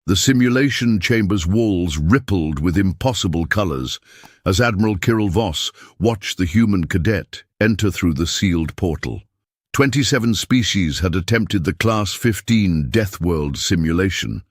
The simulation chamber's walls rippled with impossible colors as Admiral Kirill Voss watched the human cadet enter through the sealed portal. 27 species had attempted the Class 15 Deathworld simulation.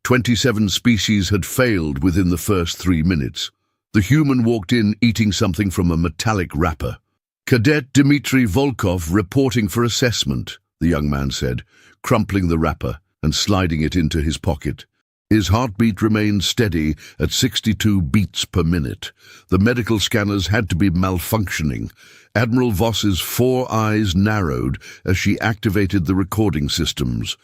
27 species had failed within the first 3 minutes. The human walked in eating something from a metallic wrapper. "Cadet Dmitry Volkov reporting for assessment," the young man said, crumpling the wrapper and sliding it into his pocket. His heartbeat remained steady at 62 beats per minute. The medical scanners had to be malfunctioning. Admiral Voss's 4 eyes narrowed as she activated the recording systems.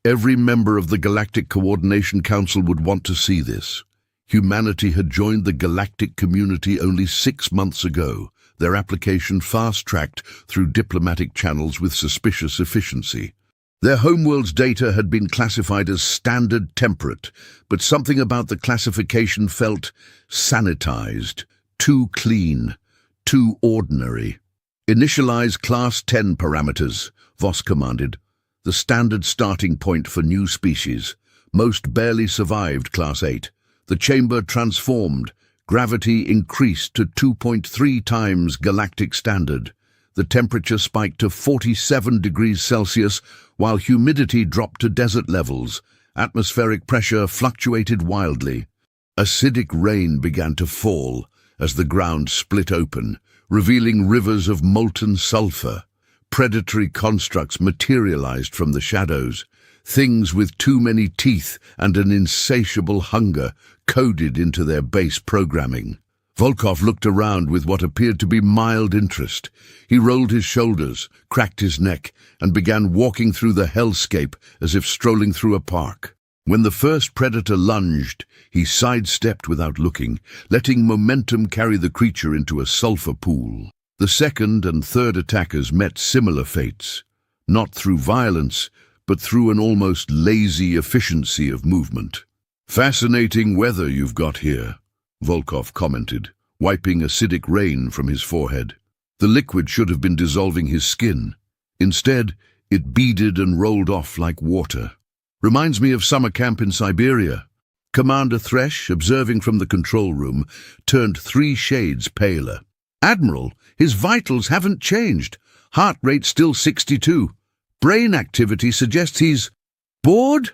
Every member of the Galactic Coordination Council would want to see this. Humanity had joined the galactic community only 6 months ago, their application fast-tracked through diplomatic channels with suspicious efficiency. Their homeworld's data had been classified as standard temperate, but something about the classification felt sanitized, too clean, too ordinary. "Initialize Class 10 parameters," Voss commanded, the standard starting point for new species. Most barely survived Class 8. The chamber transformed. Gravity increased to 2.3 times galactic standard. The temperature spiked to 47 degrees Celsius, while humidity dropped to desert levels. Atmospheric pressure fluctuated wildly. Acidic rain began to fall as the ground split open, revealing rivers of molten sulfur. Predatory constructs materialized from the shadows. Things with too many teeth and an insatiable hunger coded into their base programming. Volkov looked around with what appeared to be mild interest. He rolled his shoulders, cracked his neck, and began walking through the hellscape as if strolling through a park. When the first predator lunged, he sidestepped without looking, letting momentum carry the creature into a sulfur pool. The second and third attackers met similar fates, not through violence, but through an almost lazy efficiency of movement. "Fascinating weather you've got here," Volkov commented, wiping acidic rain from his forehead. The liquid should have been dissolving his skin. Instead, it beaded and rolled off like water. "Reminds me of summer camp in Siberia." Commander Thresh, observing from the control room, turned 3 shades paler. "Admiral, his vitals haven't changed. Heart rate still 62. Brain activity suggests he's bored?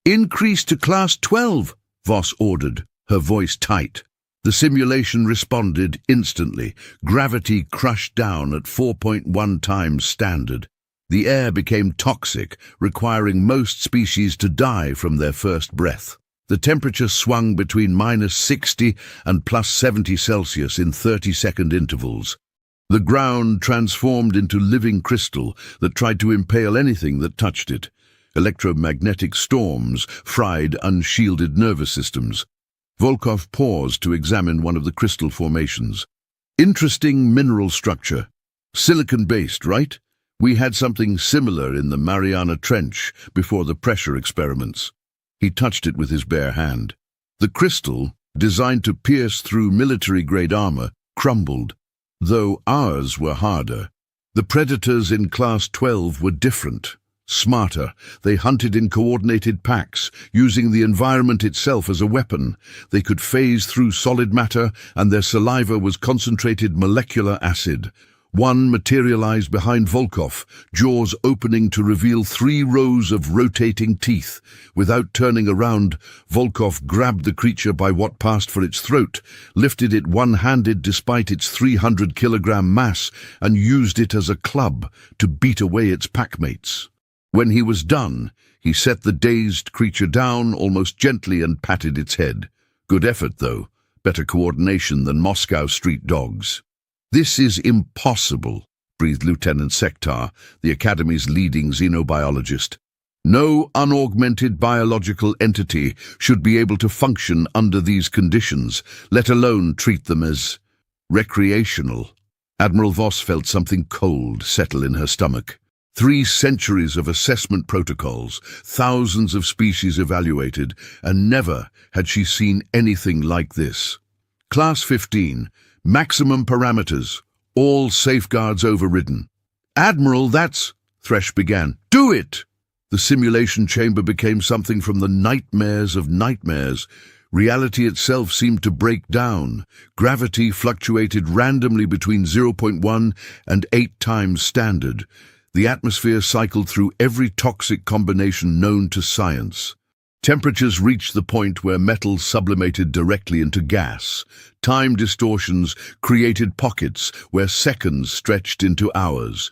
Increase to Class 12, Voss ordered, her voice tight. The simulation responded instantly. Gravity crushed down at 4.1 times standard. The air became toxic, requiring most species to die from their first breath. The temperature swung between -60 and +70 Celsius in 30-second intervals. The ground transformed into living crystal that tried to impale anything that touched it. Electromagnetic storms fried unshielded nervous systems. Volkov paused to examine one of the crystal formations. "Interesting mineral structure. Silicon-based, right? We had something similar in the Mariana Trench before the pressure experiments." He touched it with his bare hand. The crystal, designed to pierce through military-grade armor, crumbled, though ours were harder. The predators in Class 12 were different. Smarter, they hunted in coordinated packs, using the environment itself as a weapon. They could phase through solid matter, and their saliva was concentrated molecular acid. One materialized behind Volkov, jaws opening to reveal 3 rows of rotating teeth. Without turning around, Volkov grabbed the creature by what passed for its throat, lifted it one-handed despite its 300-kilogram mass, and used it as a club to beat away its packmates. When he was done, he set the dazed creature down almost gently and patted its head. Good effort, though. Better coordination than Moscow street dogs. "This is impossible," breathed Lieutenant Sektar, the Academy's leading xenobiologist. "No unaugmented biological entity should be able to function under these conditions, let alone treat them as recreational." Admiral Voss felt something cold settle in her stomach. 3 centuries of assessment protocols, thousands of species evaluated, and never had she seen anything like this. Class 15, maximum parameters, all safeguards overridden. "Admiral, that's..." Thresh began. "Do it!" The simulation chamber became something from the nightmares of nightmares. Reality itself seemed to break down. Gravity fluctuated randomly between 0.1 and 8 times standard. The atmosphere cycled through every toxic combination known to science. Temperatures reached the point where metal sublimated directly into gas. Time distortions created pockets where seconds stretched into hours.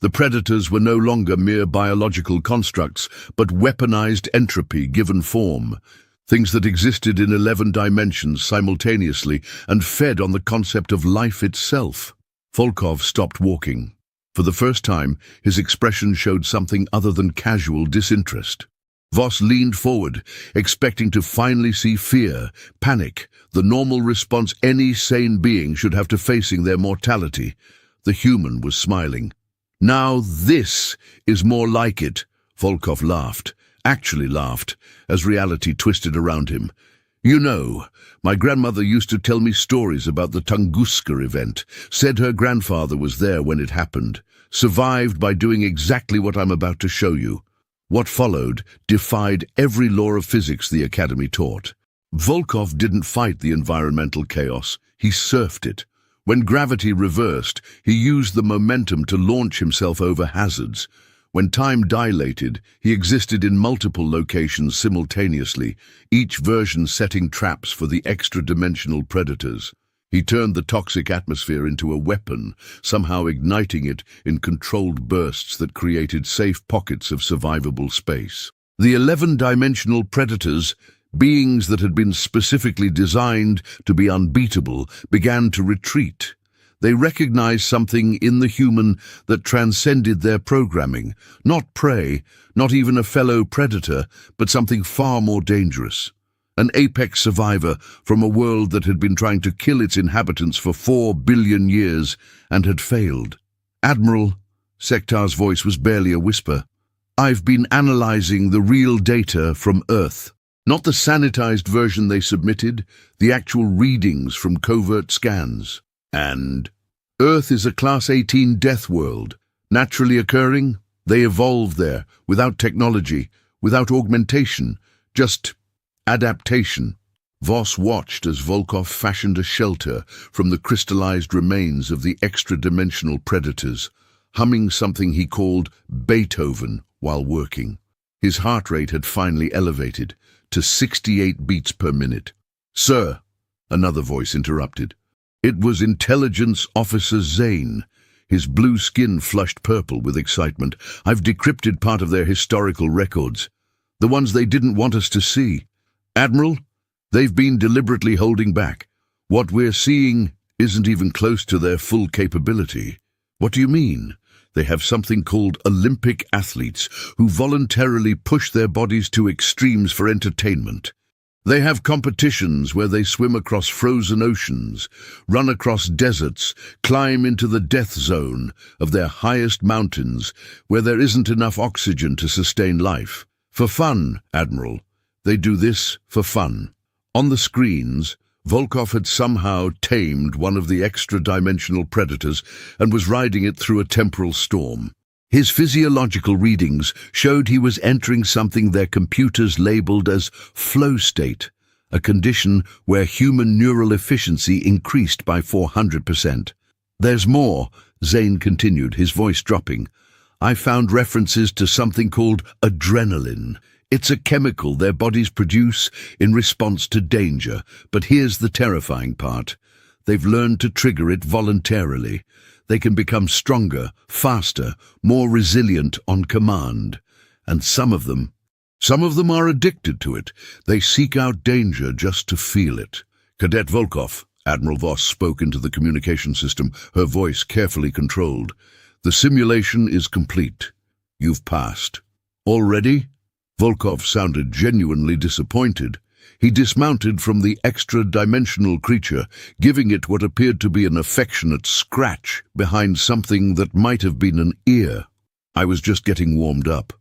The predators were no longer mere biological constructs, but weaponized entropy given form. Things that existed in 11 dimensions simultaneously and fed on the concept of life itself. Volkov stopped walking. For the first time, his expression showed something other than casual disinterest. Voss leaned forward, expecting to finally see fear, panic, the normal response any sane being should have to facing their mortality. The human was smiling. "Now this is more like it," Volkov laughed. Actually laughed, as reality twisted around him. "You know, my grandmother used to tell me stories about the Tunguska event, said her grandfather was there when it happened, survived by doing exactly what I'm about to show you." What followed defied every law of physics the Academy taught. Volkov didn't fight the environmental chaos, he surfed it. When gravity reversed, he used the momentum to launch himself over hazards. When time dilated, he existed in multiple locations simultaneously, each version setting traps for the extra-dimensional predators. He turned the toxic atmosphere into a weapon, somehow igniting it in controlled bursts that created safe pockets of survivable space. The 11-dimensional predators, beings that had been specifically designed to be unbeatable, began to retreat. They recognized something in the human that transcended their programming. Not prey, not even a fellow predator, but something far more dangerous. An apex survivor from a world that had been trying to kill its inhabitants for 4 billion years and had failed. "Admiral," Sektar's voice was barely a whisper, "I've been analyzing the real data from Earth. Not the sanitized version they submitted, the actual readings from covert scans. And Earth is a Class 18 Deathworld. Naturally occurring, they evolved there, without technology, without augmentation, just adaptation." Voss watched as Volkov fashioned a shelter from the crystallized remains of the extra-dimensional predators, humming something he called Beethoven while working. His heart rate had finally elevated to 68 beats per minute. "Sir," another voice interrupted. It was Intelligence Officer Zane. His blue skin flushed purple with excitement. "I've decrypted part of their historical records, the ones they didn't want us to see. Admiral, they've been deliberately holding back. What we're seeing isn't even close to their full capability." "What do you mean?" "They have something called Olympic athletes who voluntarily push their bodies to extremes for entertainment. They have competitions where they swim across frozen oceans, run across deserts, climb into the death zone of their highest mountains where there isn't enough oxygen to sustain life. For fun, Admiral. They do this for fun." On the screens, Volkov had somehow tamed one of the extra-dimensional predators and was riding it through a temporal storm. His physiological readings showed he was entering something their computers labeled as flow state, a condition where human neural efficiency increased by 400%. "There's more," Zane continued, his voice dropping. "I found references to something called adrenaline. It's a chemical their bodies produce in response to danger, but here's the terrifying part. They've learned to trigger it voluntarily. They can become stronger, faster, more resilient on command. And some of them are addicted to it. They seek out danger just to feel it." "Cadet Volkov," Admiral Voss spoke into the communication system, her voice carefully controlled. "The simulation is complete. You've passed." "Already?" Volkov sounded genuinely disappointed. He dismounted from the extra-dimensional creature, giving it what appeared to be an affectionate scratch behind something that might have been an ear. "I was just getting warmed up.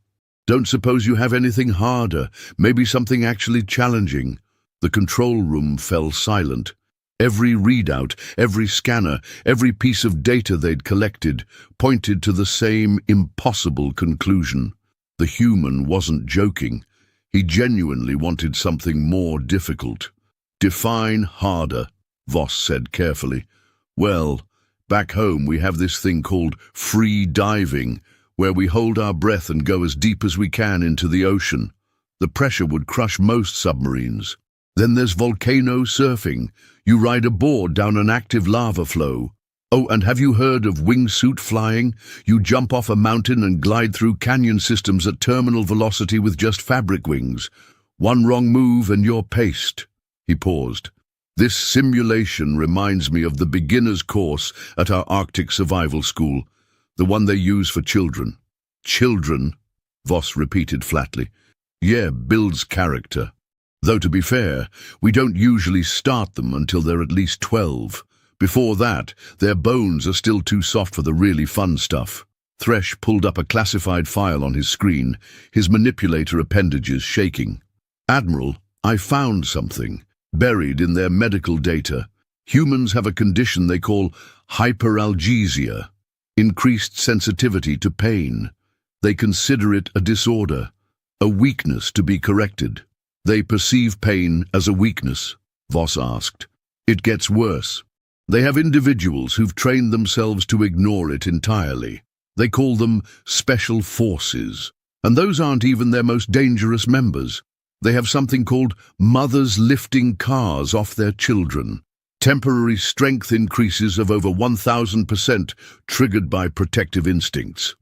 Don't suppose you have anything harder, maybe something actually challenging?" The control room fell silent. Every readout, every scanner, every piece of data they'd collected pointed to the same impossible conclusion. The human wasn't joking. He genuinely wanted something more difficult. "Define harder," Voss said carefully. "Well, back home we have this thing called free diving, where we hold our breath and go as deep as we can into the ocean. The pressure would crush most submarines. Then there's volcano surfing. You ride a board down an active lava flow. Oh, and have you heard of wingsuit flying? You jump off a mountain and glide through canyon systems at terminal velocity with just fabric wings. One wrong move and you're paced." He paused. "This simulation reminds me of the beginner's course at our Arctic survival school, the one they use for children." "Children," Voss repeated flatly. "Yeah, builds character. Though to be fair, we don't usually start them until they're at least 12. Before that, their bones are still too soft for the really fun stuff." Thresh pulled up a classified file on his screen, his manipulator appendages shaking. "Admiral, I found something, buried in their medical data. Humans have a condition they call hyperalgesia, increased sensitivity to pain. They consider it a disorder, a weakness to be corrected." "They perceive pain as a weakness?" Voss asked. "It gets worse. They have individuals who've trained themselves to ignore it entirely. They call them special forces. And those aren't even their most dangerous members. They have something called mothers lifting cars off their children. Temporary strength increases of over 1,000% triggered by protective instincts."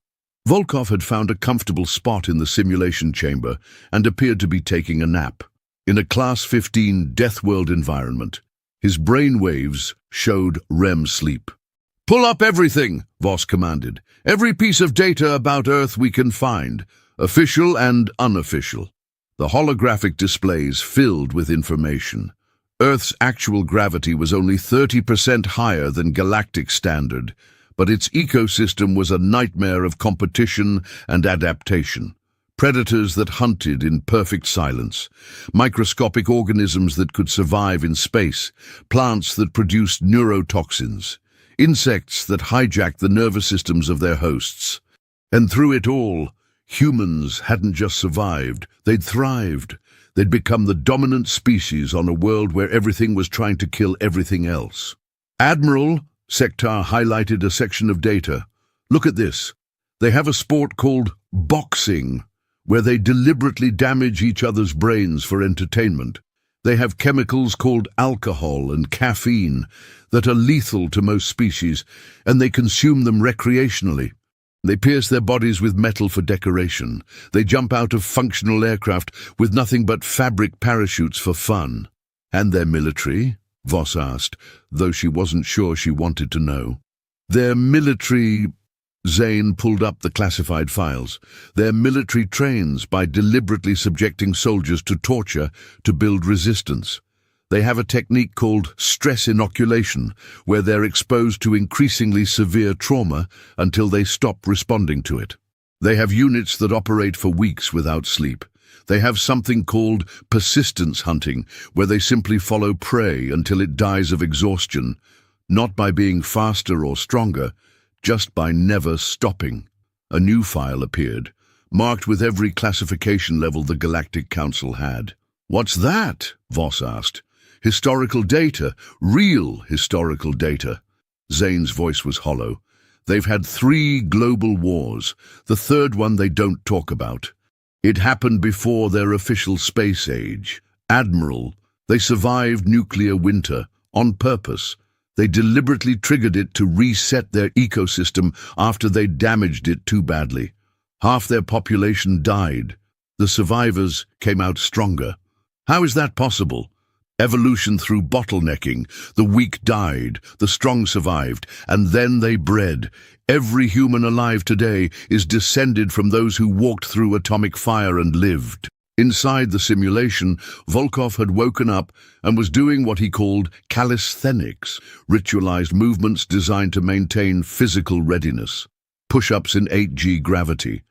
Volkov had found a comfortable spot in the simulation chamber and appeared to be taking a nap. In a Class 15 Deathworld environment, his brain waves showed REM sleep. "Pull up everything," Voss commanded. "Every piece of data about Earth we can find, official and unofficial." The holographic displays filled with information. Earth's actual gravity was only 30% higher than galactic standard, but its ecosystem was a nightmare of competition and adaptation. Predators that hunted in perfect silence, microscopic organisms that could survive in space, plants that produced neurotoxins, insects that hijacked the nervous systems of their hosts. And through it all, humans hadn't just survived, they'd thrived. They'd become the dominant species on a world where everything was trying to kill everything else. "Admiral," Sektar highlighted a section of data. "Look at this. They have a sport called boxing, where they deliberately damage each other's brains for entertainment. They have chemicals called alcohol and caffeine that are lethal to most species, and they consume them recreationally. They pierce their bodies with metal for decoration. They jump out of functional aircraft with nothing but fabric parachutes for fun." "And their military?" Voss asked, though she wasn't sure she wanted to know. "Their military..." Zane pulled up the classified files. "Their military trains by deliberately subjecting soldiers to torture to build resistance. They have a technique called stress inoculation, where they're exposed to increasingly severe trauma until they stop responding to it. They have units that operate for weeks without sleep. They have something called persistence hunting, where they simply follow prey until it dies of exhaustion, not by being faster or stronger, just by never stopping." A new file appeared, marked with every classification level the Galactic Council had. "What's that?" Voss asked. "Historical data, real historical data." Zane's voice was hollow. "They've had 3 global wars, the third one they don't talk about. It happened before their official space age. Admiral, they survived nuclear winter, on purpose. They deliberately triggered it to reset their ecosystem after they damaged it too badly. Half their population died. The survivors came out stronger. How is that possible? Evolution through bottlenecking. The weak died, the strong survived, and then they bred. Every human alive today is descended from those who walked through atomic fire and lived." Inside the simulation, Volkov had woken up and was doing what he called calisthenics, ritualized movements designed to maintain physical readiness. Push-ups in 8G gravity,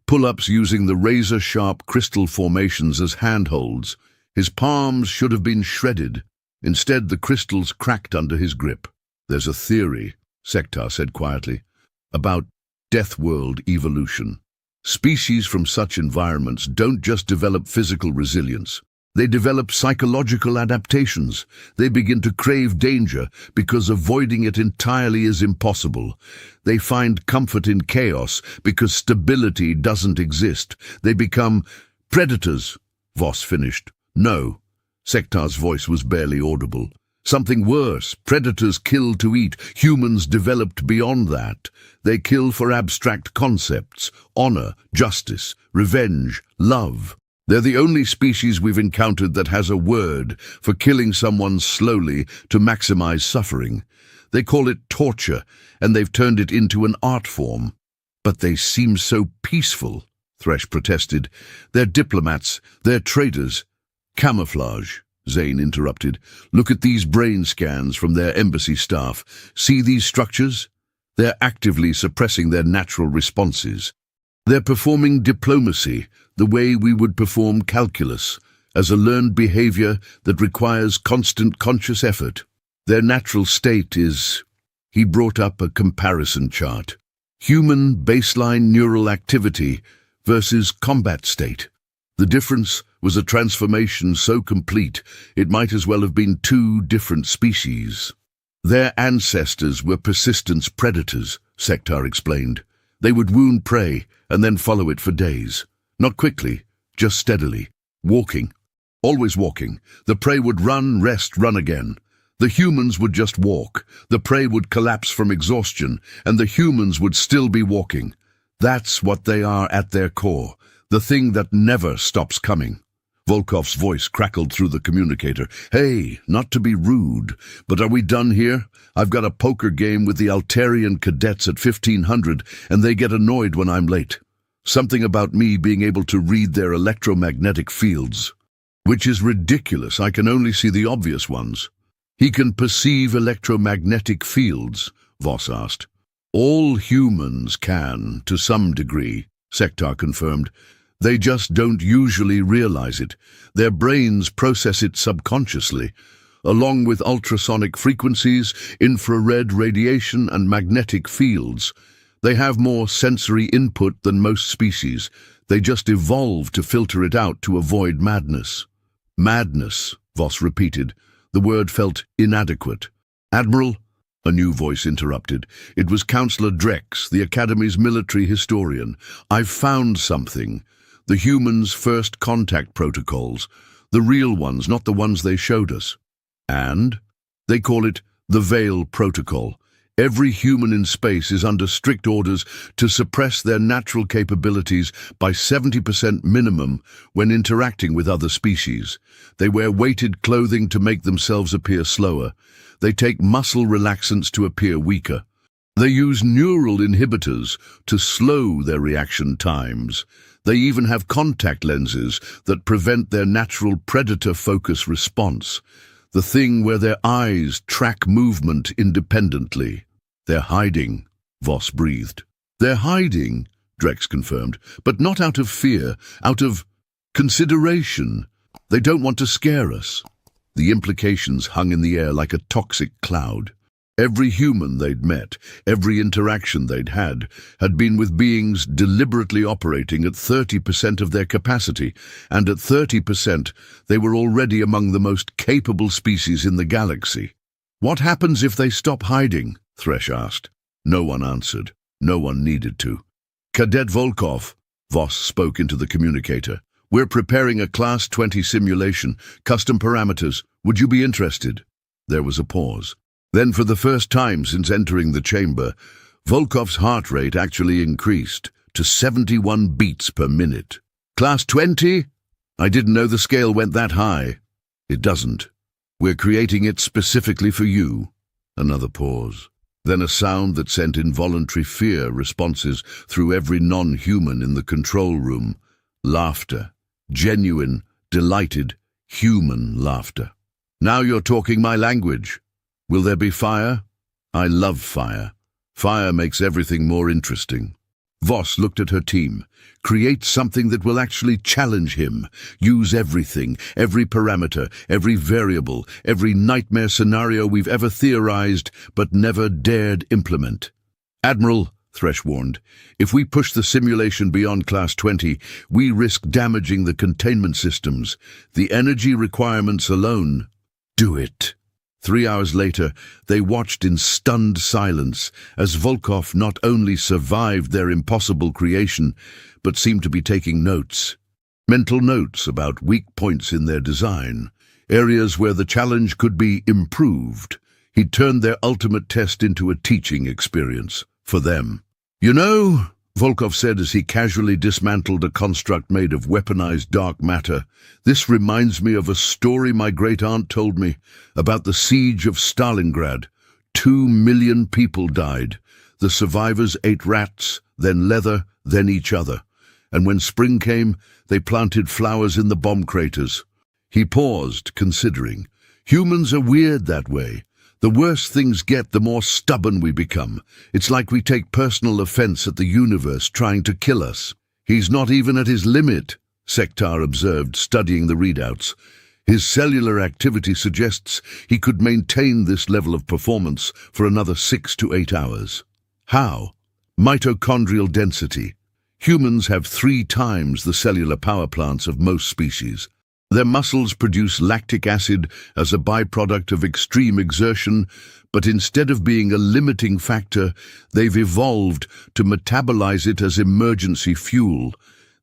pull-ups using the razor-sharp crystal formations as handholds. His palms should have been shredded. Instead, the crystals cracked under his grip. "There's a theory," Sektar said quietly, "about Deathworld evolution. Species from such environments don't just develop physical resilience. They develop psychological adaptations. They begin to crave danger because avoiding it entirely is impossible. They find comfort in chaos because stability doesn't exist. They become predators, Voss finished. No, Sektar's voice was barely audible. Something worse. Predators kill to eat. Humans developed beyond that. They kill for abstract concepts: honor, justice, revenge, love. They're the only species we've encountered that has a word for killing someone slowly to maximize suffering. They call it torture, and they've turned it into an art form. But they seem so peaceful, Thresh protested. They're diplomats, they're traitors. Camouflage, Zane interrupted. Look at these brain scans from their embassy staff. See these structures? They're actively suppressing their natural responses. They're performing diplomacy the way we would perform calculus, as a learned behavior that requires constant conscious effort. Their natural state is... He brought up a comparison chart. Human baseline neural activity versus combat state. The difference was a transformation so complete it might as well have been two different species. Their ancestors were persistence predators, Sektar explained. They would wound prey and then follow it for days. Not quickly, just steadily. Walking. Always walking. The prey would run, rest, run again. The humans would just walk. The prey would collapse from exhaustion, and the humans would still be walking. That's what they are at their core. The thing that never stops coming. Volkov's voice crackled through the communicator. Hey, not to be rude, but are we done here? I've got a poker game with the Altarian cadets at 1500, and they get annoyed when I'm late. Something about me being able to read their electromagnetic fields. Which is ridiculous. I can only see the obvious ones. He can perceive electromagnetic fields, Voss asked. All humans can, to some degree, Sektar confirmed. They just don't usually realize it. Their brains process it subconsciously, along with ultrasonic frequencies, infrared radiation, and magnetic fields. They have more sensory input than most species. They just evolved to filter it out to avoid madness. Madness, Voss repeated. The word felt inadequate. Admiral, a new voice interrupted. It was Counselor Drex, the Academy's military historian. I've found something. The humans' first contact protocols. The real ones, not the ones they showed us. And? They call it the Veil Protocol. Every human in space is under strict orders to suppress their natural capabilities by 70% minimum when interacting with other species. They wear weighted clothing to make themselves appear slower. They take muscle relaxants to appear weaker. They use neural inhibitors to slow their reaction times. They even have contact lenses that prevent their natural predator focus response. The thing where their eyes track movement independently. They're hiding, Voss breathed. They're hiding, Drex confirmed, but not out of fear, out of consideration. They don't want to scare us. The implications hung in the air like a toxic cloud. Every human they'd met, every interaction they'd had been with beings deliberately operating at 30% of their capacity, and at 30% they were already among the most capable species in the galaxy. What happens if they stop hiding? Thresh asked. No one answered. No one needed to. Cadet Volkov, Voss spoke into the communicator. We're preparing a Class 20 simulation, custom parameters. Would you be interested? There was a pause. Then, for the first time since entering the chamber, Volkov's heart rate actually increased to 71 beats per minute. Class 20? I didn't know the scale went that high. It doesn't. We're creating it specifically for you. Another pause. Then a sound that sent involuntary fear responses through every non-human in the control room. Laughter. Genuine, delighted, human laughter. Now you're talking my language. Will there be fire? I love fire. Fire makes everything more interesting. Voss looked at her team. Create something that will actually challenge him. Use everything, every parameter, every variable, every nightmare scenario we've ever theorized but never dared implement. Admiral, Thresh warned. If we push the simulation beyond Class 20, we risk damaging the containment systems. The energy requirements alone. Do it. 3 hours later, they watched in stunned silence as Volkov not only survived their impossible creation, but seemed to be taking notes. Mental notes about weak points in their design, areas where the challenge could be improved. He turned their ultimate test into a teaching experience for them. You know, Volkov said as he casually dismantled a construct made of weaponized dark matter, this reminds me of a story my great-aunt told me about the siege of Stalingrad. 2 million people died. The survivors ate rats, then leather, then each other. And when spring came, they planted flowers in the bomb craters. He paused, considering. Humans are weird that way. The worse things get, the more stubborn we become. It's like we take personal offense at the universe trying to kill us. He's not even at his limit, Sektar observed, studying the readouts. His cellular activity suggests he could maintain this level of performance for another 6 to 8 hours. How? Mitochondrial density. Humans have 3 times the cellular power plants of most species. Their muscles produce lactic acid as a byproduct of extreme exertion, but instead of being a limiting factor, they've evolved to metabolize it as emergency fuel.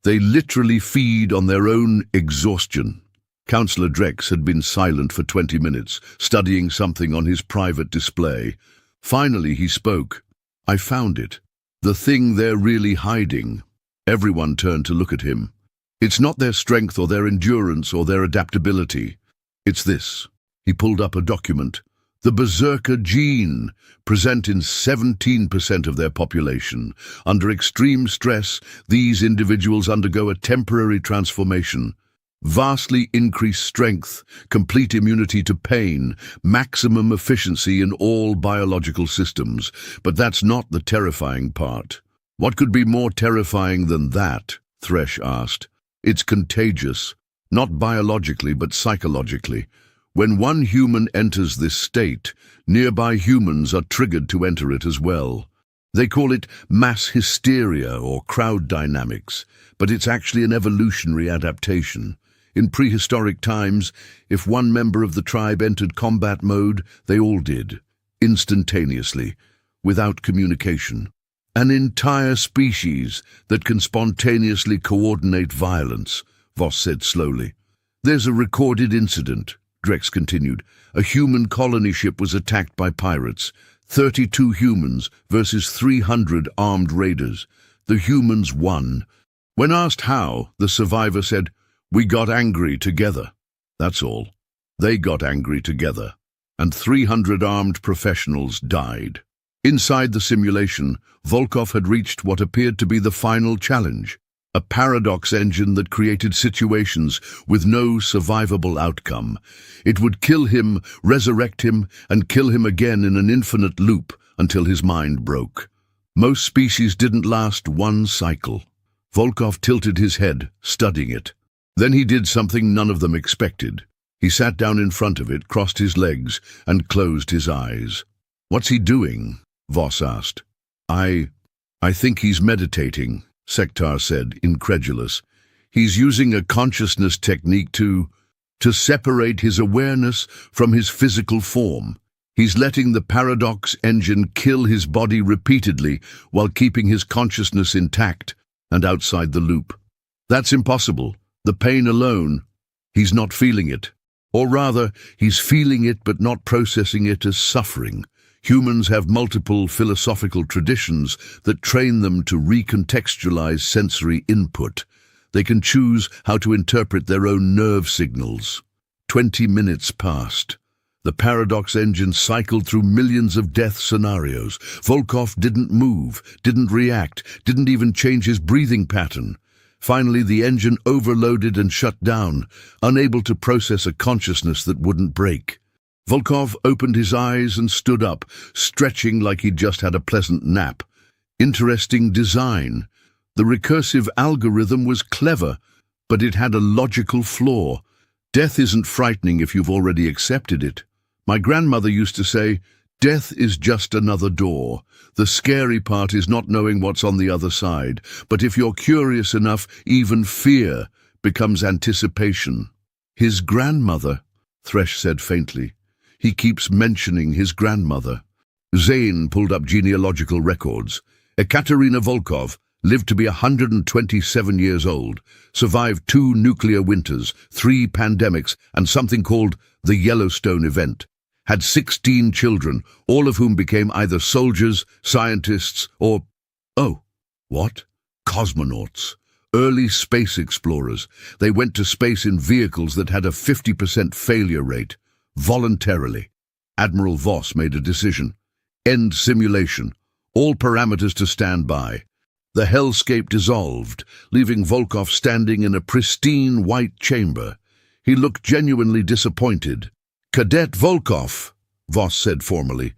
They literally feed on their own exhaustion. Councillor Drex had been silent for 20 minutes, studying something on his private display. Finally he spoke. I found it. The thing they're really hiding. Everyone turned to look at him. It's not their strength or their endurance or their adaptability. It's this. He pulled up a document. The berserker gene, present in 17% of their population. Under extreme stress, these individuals undergo a temporary transformation. Vastly increased strength, complete immunity to pain, maximum efficiency in all biological systems. But that's not the terrifying part. What could be more terrifying than that? Thresh asked. It's contagious, not biologically but psychologically. When one human enters this state, nearby humans are triggered to enter it as well. They call it mass hysteria or crowd dynamics, but it's actually an evolutionary adaptation. In prehistoric times, if one member of the tribe entered combat mode, they all did, instantaneously, without communication. An entire species that can spontaneously coordinate violence, Voss said slowly. There's a recorded incident, Drex continued. A human colony ship was attacked by pirates. 32 humans versus 300 armed raiders. The humans won. When asked how, the survivor said, "We got angry together." That's all. They got angry together. And 300 armed professionals died. Inside the simulation, Volkov had reached what appeared to be the final challenge, a paradox engine that created situations with no survivable outcome. It would kill him, resurrect him, and kill him again in an infinite loop until his mind broke. Most species didn't last one cycle. Volkov tilted his head, studying it. Then he did something none of them expected. He sat down in front of it, crossed his legs, and closed his eyes. What's he doing? Voss asked. I think he's meditating, Sektar said, incredulous. He's using a consciousness technique to separate his awareness from his physical form. He's letting the paradox engine kill his body repeatedly while keeping his consciousness intact and outside the loop. That's impossible. The pain alone, he's not feeling it. Or rather, he's feeling it but not processing it as suffering. Humans have multiple philosophical traditions that train them to recontextualize sensory input. They can choose how to interpret their own nerve signals. 20 minutes passed. The paradox engine cycled through millions of death scenarios. Volkov didn't move, didn't react, didn't even change his breathing pattern. Finally, the engine overloaded and shut down, unable to process a consciousness that wouldn't break. Volkov opened his eyes and stood up, stretching like he'd just had a pleasant nap. Interesting design. The recursive algorithm was clever, but it had a logical flaw. Death isn't frightening if you've already accepted it. My grandmother used to say, Death is just another door. The scary part is not knowing what's on the other side. But if you're curious enough, even fear becomes anticipation. His grandmother, Thresh said faintly. He keeps mentioning his grandmother. Zane pulled up genealogical records. Ekaterina Volkov lived to be 127 years old, survived 2 nuclear winters, 3 pandemics, and something called the Yellowstone event. Had 16 children, all of whom became either soldiers, scientists, or... oh, what? Cosmonauts. Early space explorers. They went to space in vehicles that had a 50% failure rate. Voluntarily. Admiral Voss made a decision. End simulation. All parameters to stand by. The hellscape dissolved, leaving Volkov standing in a pristine white chamber. He looked genuinely disappointed. "Cadet Volkov," Voss said formally,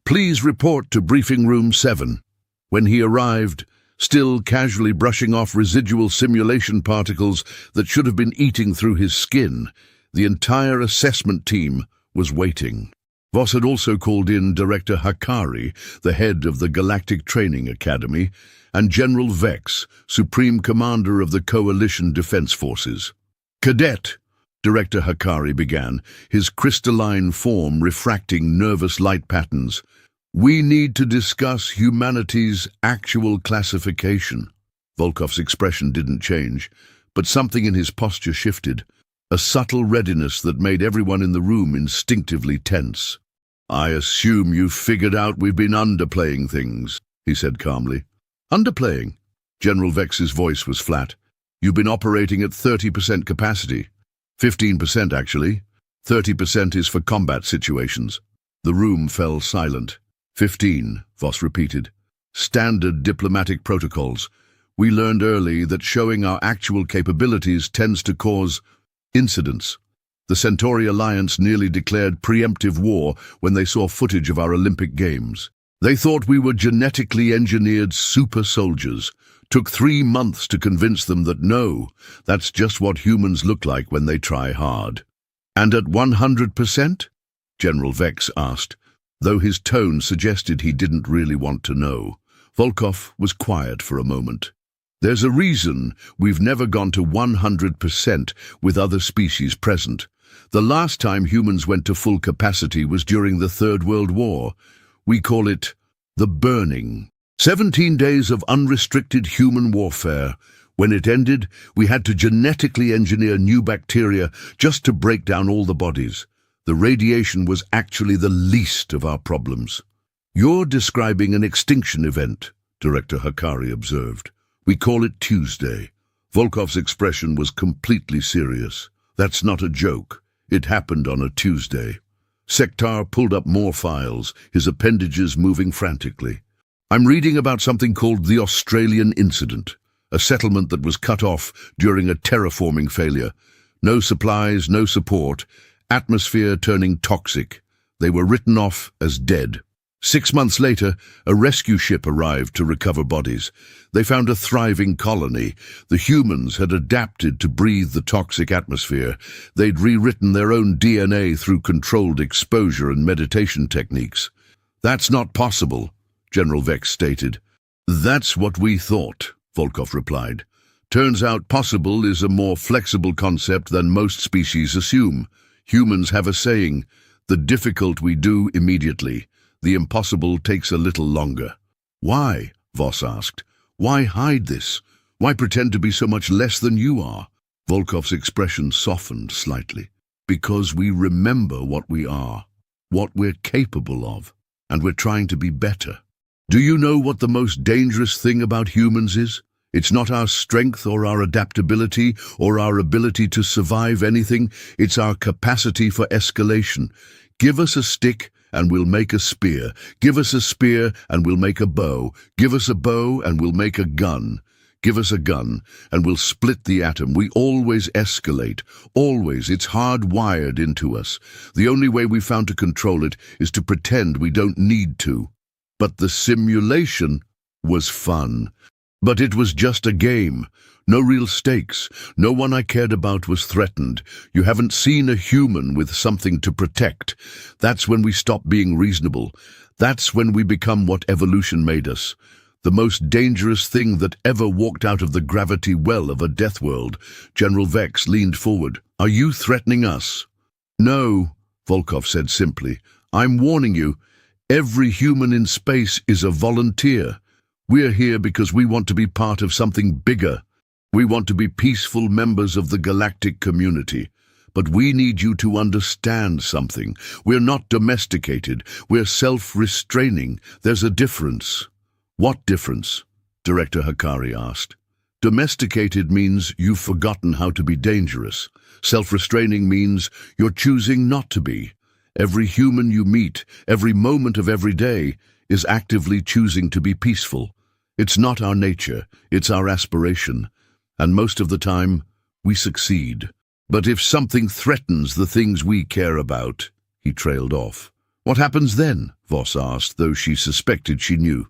"please report to briefing room 7. When he arrived, still casually brushing off residual simulation particles that should have been eating through his skin, the entire assessment team was waiting. Voss had also called in Director Hakari, the head of the Galactic Training Academy, and General Vex, Supreme Commander of the Coalition Defense Forces. "Cadet," Director Hakari began, his crystalline form refracting nervous light patterns, "we need to discuss humanity's actual classification." Volkov's expression didn't change, but something in his posture shifted, a subtle readiness that made everyone in the room instinctively tense. "I assume you've figured out we've been underplaying things," he said calmly. "Underplaying?" General Vex's voice was flat. "You've been operating at 30% capacity. 15% actually. 30% is for combat situations." The room fell silent. 15, Voss repeated. "Standard diplomatic protocols. We learned early that showing our actual capabilities tends to cause incidents. The Centauri Alliance nearly declared preemptive war when they saw footage of our Olympic Games. They thought we were genetically engineered super soldiers. Took 3 months to convince them that no, that's just what humans look like when they try hard." "And at 100%? General Vex asked, though his tone suggested he didn't really want to know. Volkov was quiet for a moment. "There's a reason we've never gone to 100% with other species present. The last time humans went to full capacity was during the Third World War. We call it the Burning. 17 days of unrestricted human warfare. When it ended, we had to genetically engineer new bacteria just to break down all the bodies. The radiation was actually the least of our problems." "You're describing an extinction event," Director Hakari observed. "We call it Tuesday." Volkov's expression was completely serious. "That's not a joke. It happened on a Tuesday." Sektar pulled up more files, his appendages moving frantically. "I'm reading about something called the Australian Incident, a settlement that was cut off during a terraforming failure. No supplies, no support, atmosphere turning toxic. They were written off as dead. 6 months later, a rescue ship arrived to recover bodies. They found a thriving colony. The humans had adapted to breathe the toxic atmosphere. They'd rewritten their own DNA through controlled exposure and meditation techniques. "That's not possible," General Vex stated. "That's what we thought," Volkov replied. "Turns out possible is a more flexible concept than most species assume. Humans have a saying, the difficult we do immediately. The impossible takes a little longer." "Why?" Voss asked. "Why hide this? Why pretend to be so much less than you are?" Volkov's expression softened slightly. "Because we remember what we are, what we're capable of, and we're trying to be better. Do you know what the most dangerous thing about humans is? It's not our strength or our adaptability or our ability to survive anything. It's our capacity for escalation. Give us a stick and we'll make a spear. Give us a spear and we'll make a bow. Give us a bow and we'll make a gun. Give us a gun and we'll split the atom. We always escalate. Always. It's hardwired into us. The only way we found to control it is to pretend we don't need to. But the simulation was fun. But it was just a game. No real stakes. No one I cared about was threatened. You haven't seen a human with something to protect. That's when we stop being reasonable. That's when we become what evolution made us. The most dangerous thing that ever walked out of the gravity well of a Deathworld. General Vex leaned forward. Are you threatening us? No, Volkov said simply. I'm warning you. Every human in space is a volunteer. We're here because we want to be part of something bigger. We want to be peaceful members of the galactic community. But we need you to understand something. We're not domesticated. We're self-restraining. There's a difference. What difference? Director Hakari asked. Domesticated means you've forgotten how to be dangerous. Self-restraining means you're choosing not to be. Every human you meet, every moment of every day, is actively choosing to be peaceful. It's not our nature, it's our aspiration. And most of the time, we succeed. But if something threatens the things we care about, he trailed off. What happens then? Voss asked, though she suspected she knew.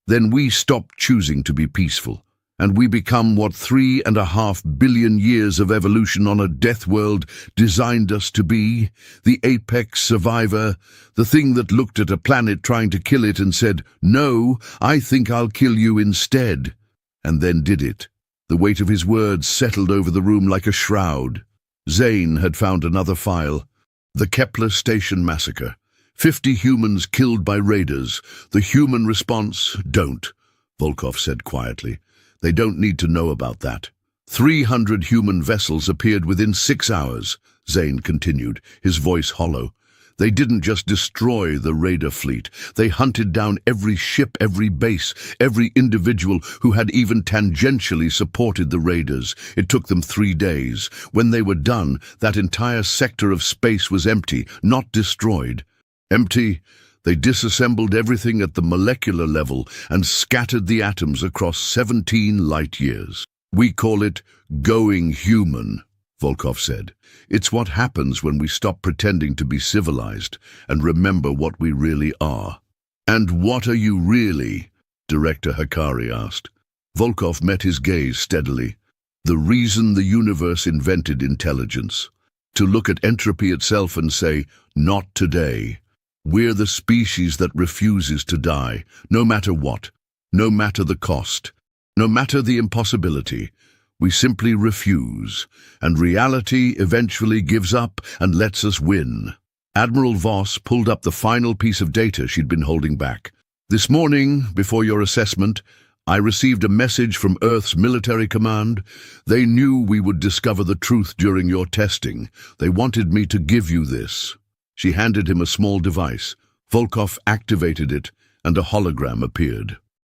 Then we stop choosing to be peaceful, and we become what 3.5 billion years of evolution on a death world designed us to be, the apex survivor, the thing that looked at a planet trying to kill it and said, "No, I think I'll kill you instead," and then did it. The weight of his words settled over the room like a shroud. Zane had found another file. The Kepler Station Massacre. 50 humans killed by raiders. The human response, don't, Volkov said quietly. They don't need to know about that. 300 human vessels appeared within 6 hours, Zane continued, his voice hollow. They didn't just destroy the raider fleet. They hunted down every ship, every base, every individual who had even tangentially supported the raiders. It took them 3 days. When they were done, that entire sector of space was empty, not destroyed. Empty. They disassembled everything at the molecular level and scattered the atoms across 17 light years. We call it going human, Volkov said. It's what happens when we stop pretending to be civilized and remember what we really are. And what are you really? Director Hakari asked. Volkov met his gaze steadily. The reason the universe invented intelligence. To look at entropy itself and say, not today. We're the species that refuses to die, no matter what, no matter the cost, no matter the impossibility. We simply refuse, and reality eventually gives up and lets us win. Admiral Voss pulled up the final piece of data she'd been holding back. This morning, before your assessment, I received a message from Earth's military command. They knew we would discover the truth during your testing. They wanted me to give you this. She handed him a small device. Volkov activated it, and a hologram appeared.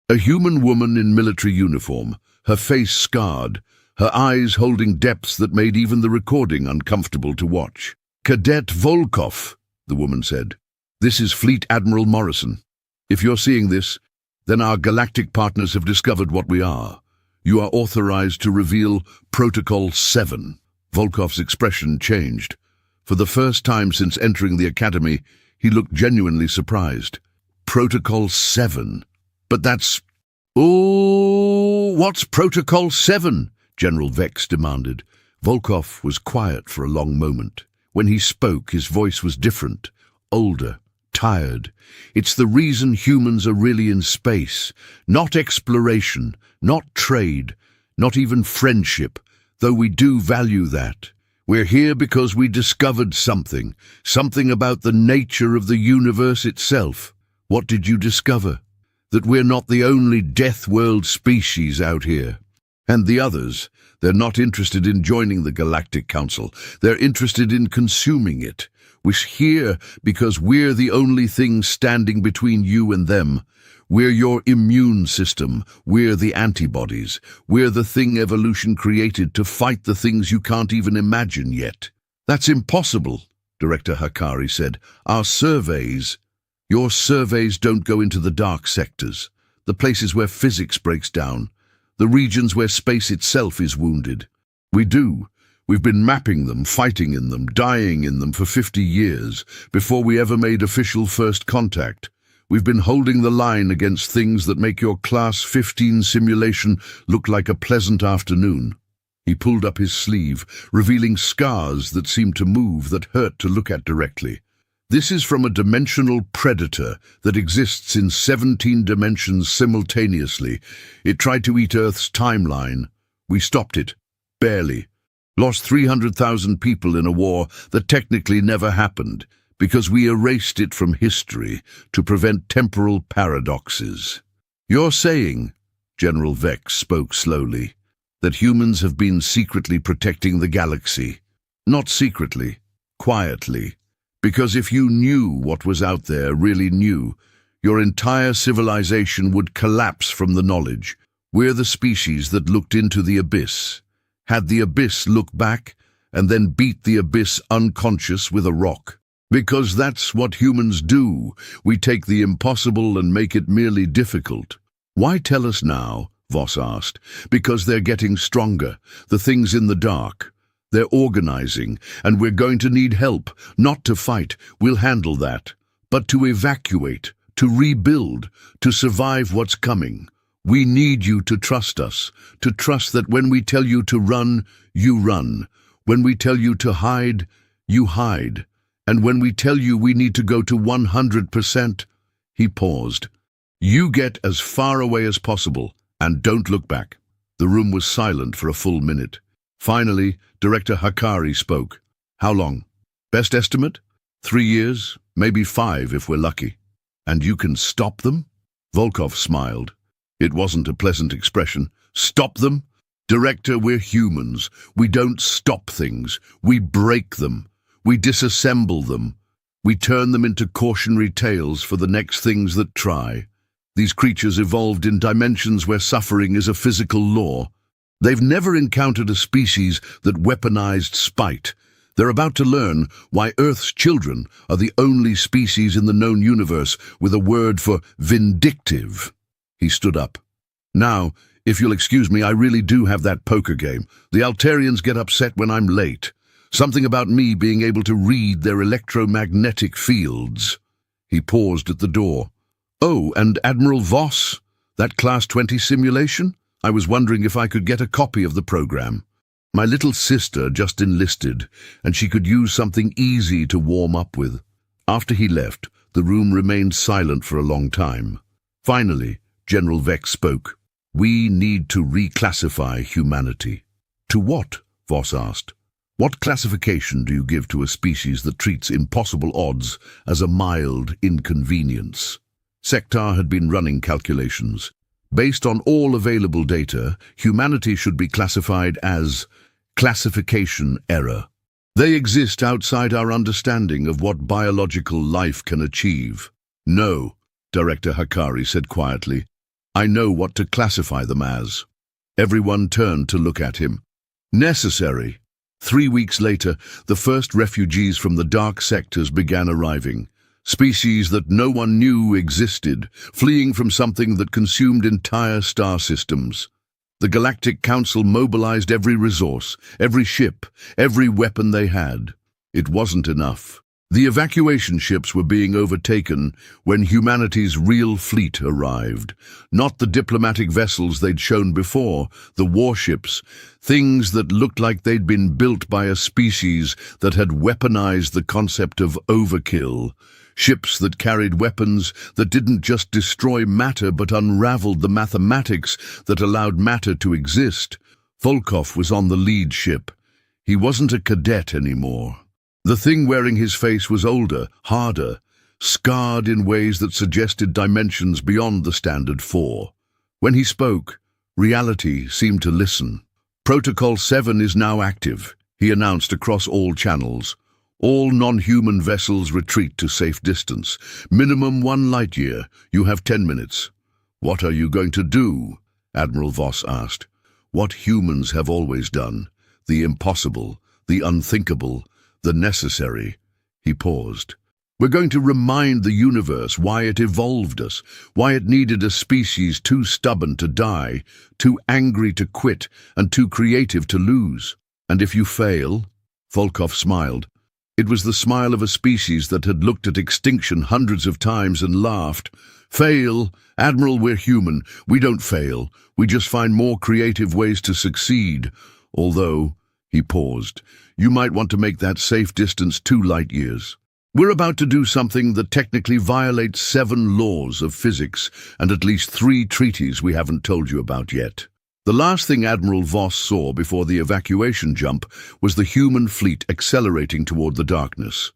A human woman in military uniform, her face scarred, her eyes holding depths that made even the recording uncomfortable to watch. Cadet Volkov, the woman said. This is Fleet Admiral Morrison. If you're seeing this, then our galactic partners have discovered what we are. You are authorized to reveal Protocol 7. Volkov's expression changed. For the first time since entering the academy, he looked genuinely surprised. Protocol 7. But that's... Oh, what's Protocol 7? General Vex demanded. Volkov was quiet for a long moment. When he spoke, his voice was different, older, tired. It's the reason humans are really in space. Not exploration, not trade, not even friendship, though we do value that. We're here because we discovered something about the nature of the universe itself. What did you discover? That we're not the only death world species out here. And the others, they're not interested in joining the Galactic Council. They're interested in consuming it. We're here because we're the only thing standing between you and them. We're your immune system. We're the antibodies. We're the thing evolution created to fight the things you can't even imagine yet. That's impossible, Director Hakari said. Your surveys don't go into the dark sectors, the places where physics breaks down, the regions where space itself is wounded. We do. We've been mapping them, fighting in them, dying in them for 50 years, before we ever made official first contact. We've been holding the line against things that make your Class 15 simulation look like a pleasant afternoon." He pulled up his sleeve, revealing scars that seemed to move, that hurt to look at directly. "This is from a dimensional predator that exists in 17 dimensions simultaneously. It tried to eat Earth's timeline. We stopped it. Barely. Lost 300,000 people in a war that technically never happened, because we erased it from history to prevent temporal paradoxes." "You're saying," General Vex spoke slowly, "that humans have been secretly protecting the galaxy." "Not secretly, quietly. Because if you knew what was out there, really knew, your entire civilization would collapse from the knowledge. We're the species that looked into the abyss, had the abyss look back, and then beat the abyss unconscious with a rock. Because that's what humans do. We take the impossible and make it merely difficult." "Why tell us now?" Voss asked. "Because they're getting stronger, the things in the dark. They're organizing, and we're going to need help, not to fight, we'll handle that, but to evacuate, to rebuild, to survive what's coming. We need you to trust us, to trust that when we tell you to run, you run. When we tell you to hide, you hide. And when we tell you we need to go to 100%, he paused. You get as far away as possible, and don't look back." The room was silent for a full minute. Finally, Director Hakari spoke. "How long?" "Best estimate? 3 years, maybe 5 if we're lucky." "And you can stop them?" Volkov smiled. It wasn't a pleasant expression. "Stop them? Director, we're humans. We don't stop things. We break them. We disassemble them. We turn them into cautionary tales for the next things that try. These creatures evolved in dimensions where suffering is a physical law. They've never encountered a species that weaponized spite. They're about to learn why Earth's children are the only species in the known universe with a word for vindictive." He stood up. "Now, if you'll excuse me, I really do have that poker game. The Altarians get upset when I'm late. Something about me being able to read their electromagnetic fields." He paused at the door. "Oh, and Admiral Voss? That Class 20 simulation? I was wondering if I could get a copy of the program. My little sister just enlisted, and she could use something easy to warm up with." After he left, the room remained silent for a long time. Finally, General Vex spoke. "We need to reclassify humanity." "To what?" Voss asked. "What classification do you give to a species that treats impossible odds as a mild inconvenience?" Sektar had been running calculations. Based on all available data, humanity should be classified as classification error. They exist outside our understanding of what biological life can achieve. "No," Director Hakari said quietly. "I know what to classify them as." Everyone turned to look at him. "Necessary." 3 weeks later, the first refugees from the dark sectors began arriving. Species that no one knew existed, fleeing from something that consumed entire star systems. The Galactic Council mobilized every resource, every ship, every weapon they had. It wasn't enough. The evacuation ships were being overtaken when humanity's real fleet arrived. Not the diplomatic vessels they'd shown before, the warships, things that looked like they'd been built by a species that had weaponized the concept of overkill. Ships that carried weapons that didn't just destroy matter but unraveled the mathematics that allowed matter to exist. Volkov was on the lead ship. He wasn't a cadet anymore. The thing wearing his face was older, harder, scarred in ways that suggested dimensions beyond the standard 4. When he spoke, reality seemed to listen. "Protocol 7 is now active," he announced across all channels. "All non-human vessels retreat to safe distance. Minimum 1 light year. You have 10 minutes. "What are you going to do?" Admiral Voss asked. "What humans have always done. The impossible, the unthinkable, the necessary." He paused. "We're going to remind the universe why it evolved us, why it needed a species too stubborn to die, too angry to quit, and too creative to lose. And if you fail," Volkov smiled, It was the smile of a species that had looked at extinction hundreds of times and laughed. Fail? Admiral, we're human. We don't fail. We just find more creative ways to succeed. Although, he paused, you might want to make that safe distance 2 light years. We're about to do something that technically violates 7 laws of physics and at least 3 treaties we haven't told you about yet. The last thing Admiral Voss saw before the evacuation jump was the human fleet accelerating toward the darkness.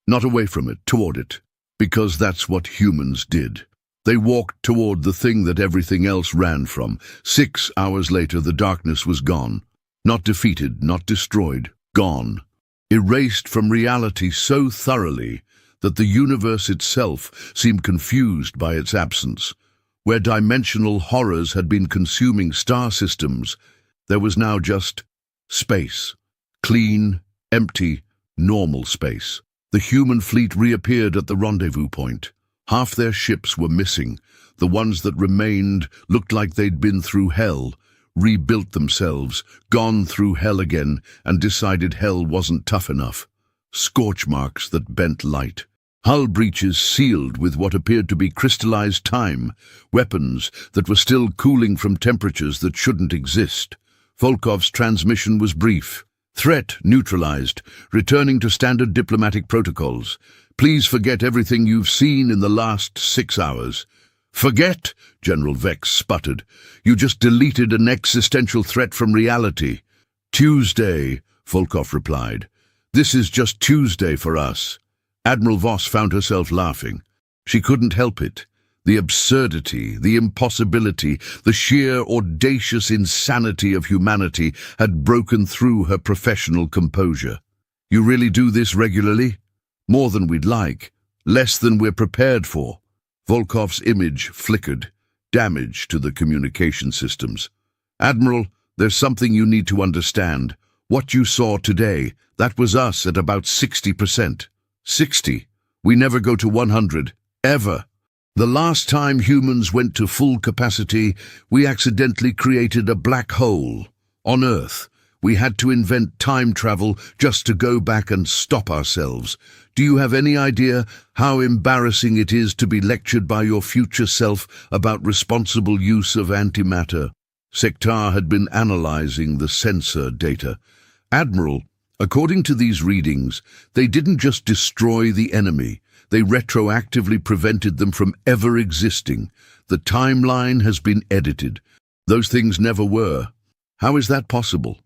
Not away from it, toward it. Because that's what humans did. They walked toward the thing that everything else ran from. 6 hours later, the darkness was gone. Not defeated, not destroyed, gone. Erased from reality so thoroughly that the universe itself seemed confused by its absence. Where dimensional horrors had been consuming star systems, there was now just space. Clean, empty, normal space. The human fleet reappeared at the rendezvous point. Half their ships were missing. The ones that remained looked like they'd been through hell, rebuilt themselves, gone through hell again, and decided hell wasn't tough enough. Scorch marks that bent light. Hull breaches sealed with what appeared to be crystallized time. Weapons that were still cooling from temperatures that shouldn't exist. Volkov's transmission was brief. Threat neutralized, returning to standard diplomatic protocols. Please forget everything you've seen in the last 6 hours. Forget, General Vex sputtered. You just deleted an existential threat from reality. Tuesday, Volkov replied. This is just Tuesday for us. Admiral Voss found herself laughing. She couldn't help it. The absurdity, the impossibility, the sheer audacious insanity of humanity had broken through her professional composure. You really do this regularly? More than we'd like. Less than we're prepared for. Volkov's image flickered, damage to the communication systems. Admiral, there's something you need to understand. What you saw today, that was us at about 60%. 60. We never go to 100. Ever. The last time humans went to full capacity, we accidentally created a black hole. On Earth, we had to invent time travel just to go back and stop ourselves. Do you have any idea how embarrassing it is to be lectured by your future self about responsible use of antimatter? Sektar had been analyzing the sensor data. Admiral, according to these readings, they didn't just destroy the enemy. They retroactively prevented them from ever existing. The timeline has been edited. Those things never were. How is that possible?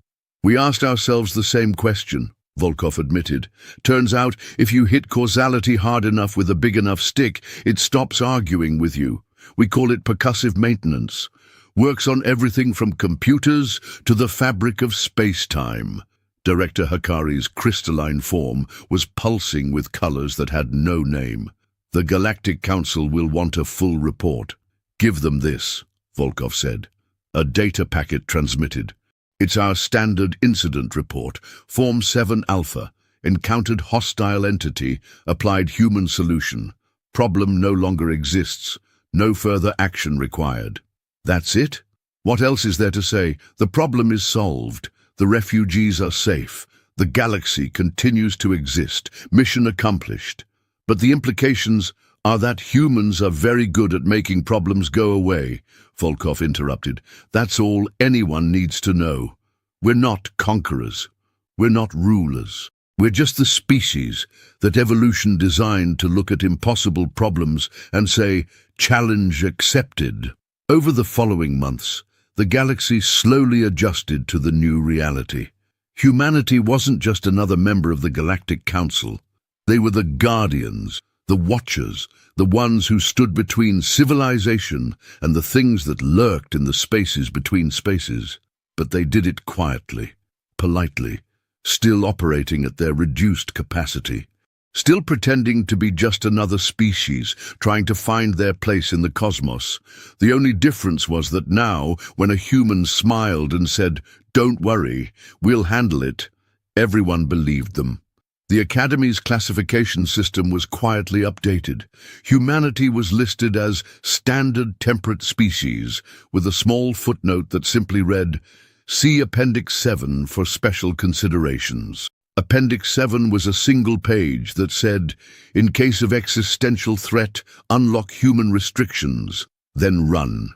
We asked ourselves the same question, Volkov admitted. Turns out, if you hit causality hard enough with a big enough stick, it stops arguing with you. We call it percussive maintenance. Works on everything from computers to the fabric of space-time. Director Hakari's crystalline form was pulsing with colors that had no name. The Galactic Council will want a full report. Give them this, Volkov said. A data packet transmitted. It's our standard incident report. Form 7 Alpha. Encountered hostile entity. Applied human solution. Problem no longer exists. No further action required. That's it? What else is there to say? The problem is solved. The refugees are safe. The galaxy continues to exist. Mission accomplished. But the implications are that humans are very good at making problems go away, Volkov interrupted. That's all anyone needs to know. We're not conquerors. We're not rulers. We're just the species that evolution designed to look at impossible problems and say, challenge accepted. Over the following months, the galaxy slowly adjusted to the new reality. Humanity wasn't just another member of the Galactic Council. They were the guardians, the watchers, the ones who stood between civilization and the things that lurked in the spaces between spaces. But they did it quietly, politely, still operating at their reduced capacity. Still pretending to be just another species, trying to find their place in the cosmos. The only difference was that now, when a human smiled and said, "Don't worry, we'll handle it," everyone believed them. The Academy's classification system was quietly updated. Humanity was listed as standard temperate species, with a small footnote that simply read, "See Appendix 7 for special considerations." Appendix 7 was a single page that said, "In case of existential threat, unlock human restrictions, then run."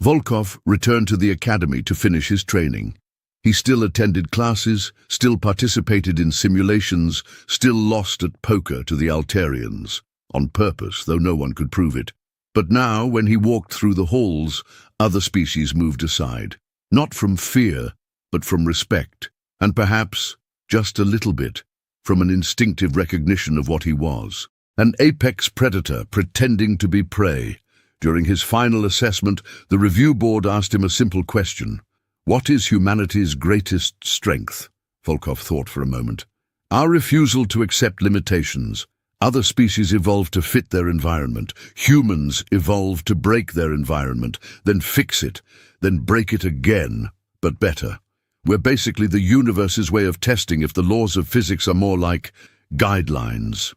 Volkov returned to the academy to finish his training. He still attended classes, still participated in simulations, still lost at poker to the Altarians, on purpose, though no one could prove it. But now, when he walked through the halls, other species moved aside. Not from fear, but from respect, and perhaps, just a little bit, from an instinctive recognition of what he was. An apex predator pretending to be prey. During his final assessment, the review board asked him a simple question. What is humanity's greatest strength? Volkov thought for a moment. Our refusal to accept limitations. Other species evolved to fit their environment. Humans evolved to break their environment, then fix it, then break it again, but better. We're basically the universe's way of testing if the laws of physics are more like guidelines.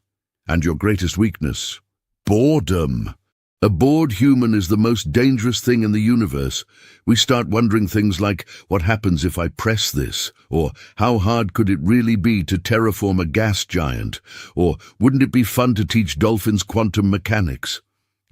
And your greatest weakness? Boredom. A bored human is the most dangerous thing in the universe. We start wondering things like, what happens if I press this? Or, how hard could it really be to terraform a gas giant? Or, wouldn't it be fun to teach dolphins quantum mechanics?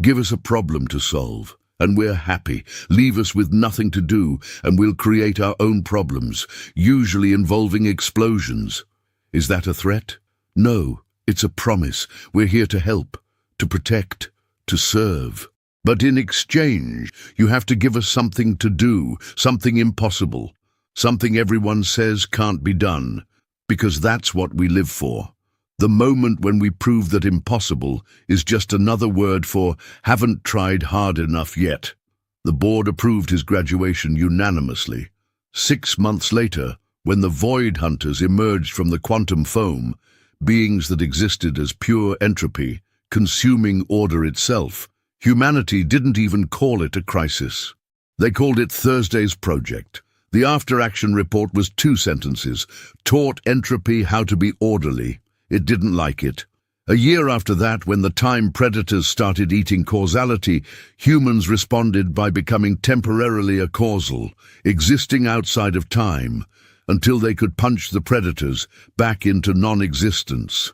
Give us a problem to solve, and we're happy. Leave us with nothing to do, and we'll create our own problems, usually involving explosions. Is that a threat? No, it's a promise. We're here to help, to protect, to serve. But in exchange, you have to give us something to do, something impossible, something everyone says can't be done, because that's what we live for. The moment when we prove that impossible is just another word for haven't tried hard enough yet. The board approved his graduation unanimously. 6 months later, when the Void Hunters emerged from the quantum foam, beings that existed as pure entropy, consuming order itself, humanity didn't even call it a crisis. They called it Thursday's Project. The after-action report was 2 sentences. Taught entropy how to be orderly. It didn't like it. A year after that, when the time predators started eating causality, humans responded by becoming temporarily acausal, existing outside of time, until they could punch the predators back into non-existence.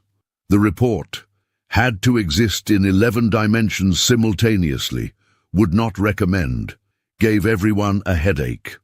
The report had to exist in 11 dimensions simultaneously, would not recommend, gave everyone a headache.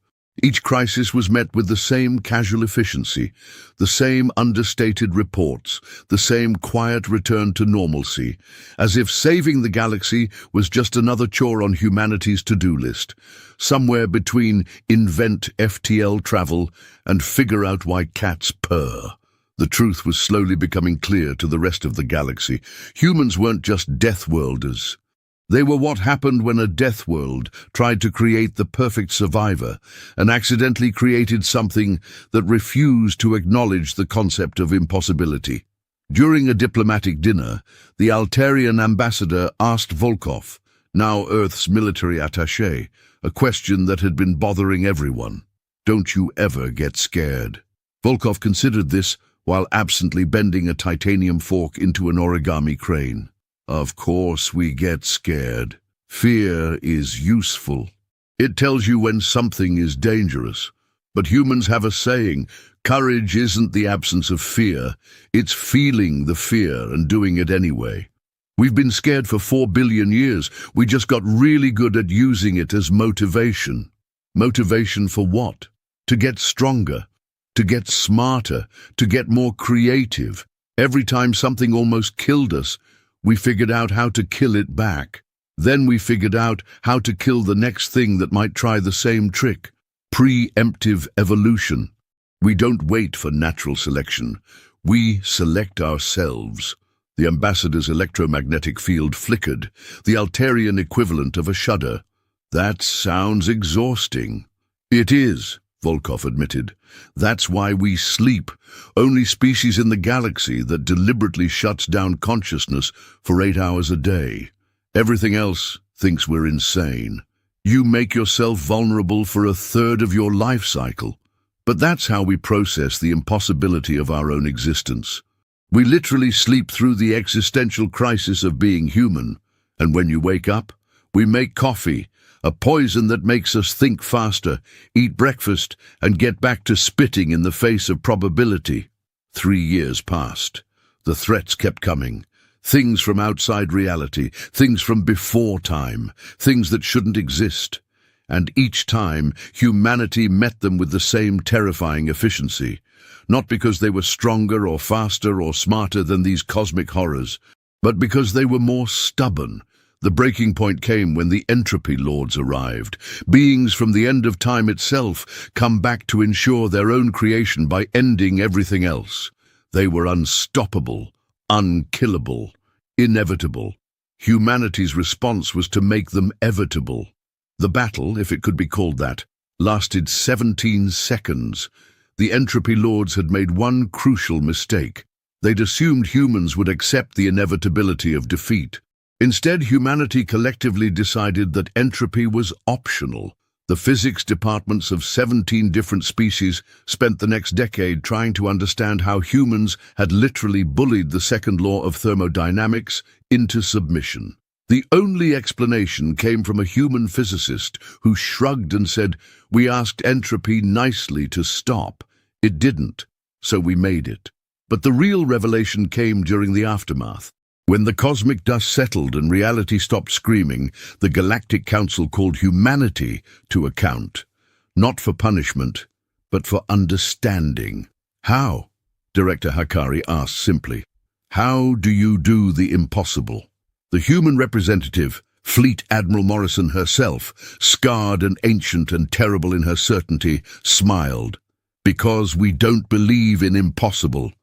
Each crisis was met with the same casual efficiency, the same understated reports, the same quiet return to normalcy, as if saving the galaxy was just another chore on humanity's to-do list, somewhere between invent FTL travel and figure out why cats purr. The truth was slowly becoming clear to the rest of the galaxy. Humans weren't just Deathworlders. They were what happened when a Deathworld tried to create the perfect survivor and accidentally created something that refused to acknowledge the concept of impossibility. During a diplomatic dinner, the Altarian ambassador asked Volkov, now Earth's military attaché, a question that had been bothering everyone. Don't you ever get scared? Volkov considered this while absently bending a titanium fork into an origami crane. Of course we get scared. Fear is useful. It tells you when something is dangerous. But humans have a saying, courage isn't the absence of fear, it's feeling the fear and doing it anyway. We've been scared for 4 billion years. We just got really good at using it as motivation. Motivation for what? To get stronger, to get smarter, to get more creative. Every time something almost killed us, we figured out how to kill it back. Then we figured out how to kill the next thing that might try the same trick. Preemptive evolution. We don't wait for natural selection. We select ourselves. The ambassador's electromagnetic field flickered, the Altarian equivalent of a shudder. That sounds exhausting. It is, Volkov admitted. That's why we sleep. Only species in the galaxy that deliberately shuts down consciousness for 8 hours a day. Everything else thinks we're insane. You make yourself vulnerable for 1/3 of your life cycle. But that's how we process the impossibility of our own existence. We literally sleep through the existential crisis of being human. And when you wake up, we make coffee, a poison that makes us think faster, eat breakfast, and get back to spitting in the face of probability. 3 years passed. The threats kept coming. Things from outside reality, things from before time, things that shouldn't exist. And each time, humanity met them with the same terrifying efficiency. Not because they were stronger or faster or smarter than these cosmic horrors, but because they were more stubborn. The breaking point came when the entropy lords arrived. Beings from the end of time itself come back to ensure their own creation by ending everything else. They were unstoppable, unkillable, inevitable. Humanity's response was to make them evitable. The battle, if it could be called that, lasted 17 seconds. The entropy lords had made one crucial mistake. They'd assumed humans would accept the inevitability of defeat. Instead, humanity collectively decided that entropy was optional. The physics departments of 17 different species spent the next decade trying to understand how humans had literally bullied the second law of thermodynamics into submission. The only explanation came from a human physicist who shrugged and said, "We asked entropy nicely to stop. It didn't, so we made it." But the real revelation came during the aftermath. When the cosmic dust settled and reality stopped screaming, the Galactic Council called humanity to account. Not for punishment, but for understanding. "How?" Director Hakari asked simply. "How do you do the impossible?" The human representative, Fleet Admiral Morrison herself, scarred and ancient and terrible in her certainty, smiled. "Because we don't believe in impossible.